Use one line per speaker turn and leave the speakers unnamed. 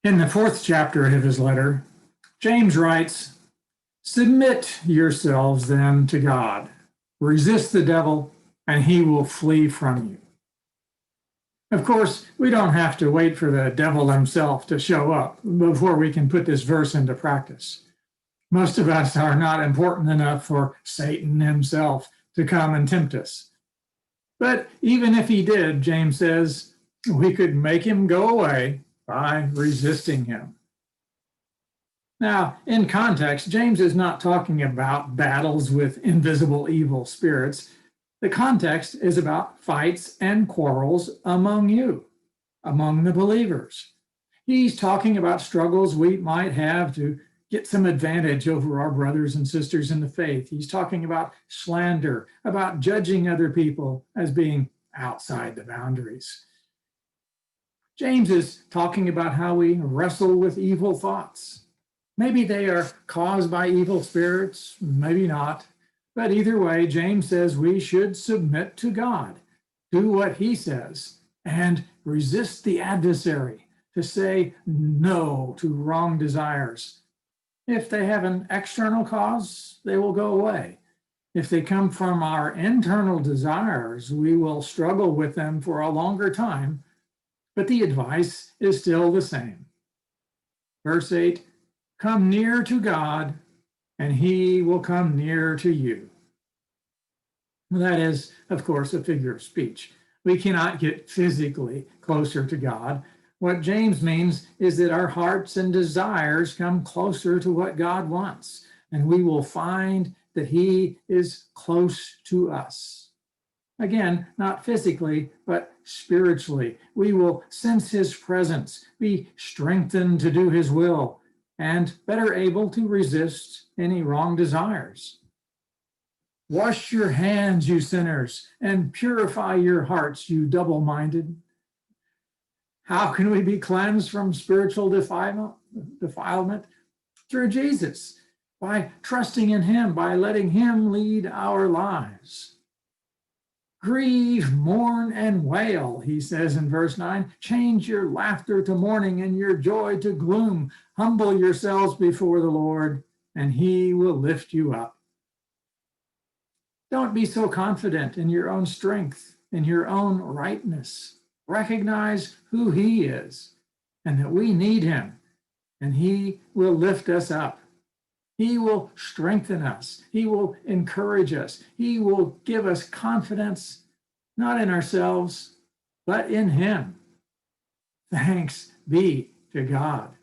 In the 4th chapter of his letter, James writes, "Submit yourselves then to God. Resist the devil, and he will flee from you." Of course, we don't have to wait for the devil himself to show up before we can put this verse into practice. Most of us are not important enough for Satan himself to come and tempt us. But even if he did, James says, we could make him go away by resisting him. Now, in context, James is not talking about battles with invisible evil spirits. The context is about fights and quarrels among you, among the believers. He's talking about struggles we might have to get some advantage over our brothers and sisters in the faith. He's talking about slander, about judging other people as being outside the boundaries. James is talking about how we wrestle with evil thoughts. Maybe they are caused by evil spirits, maybe not. But either way, James says we should submit to God, do what he says, and resist the adversary, to say no to wrong desires. If they have an external cause, they will go away. If they come from our internal desires, we will struggle with them for a longer time, but the advice is still the same. Verse 8, "Come near to God, and he will come near to you." That is, of course, a figure of speech. We cannot get physically closer to God. What James means is that our hearts and desires come closer to what God wants, and we will find that he is close to us. Again, not physically, but spiritually. We will sense his presence, be strengthened to do his will, and better able to resist any wrong desires. "Wash your hands, you sinners, and purify your hearts, you double-minded." How can we be cleansed from spiritual defilement? Through Jesus, by trusting in him, by letting him lead our lives. "Grieve, mourn, and wail," he says in verse 9. "Change your laughter to mourning and your joy to gloom. Humble yourselves before the Lord, and he will lift you up." Don't be so confident in your own strength, in your own rightness. Recognize who he is and that we need him, and he will lift us up. He will strengthen us. He will encourage us. He will give us confidence, not in ourselves, but in him. Thanks be to God.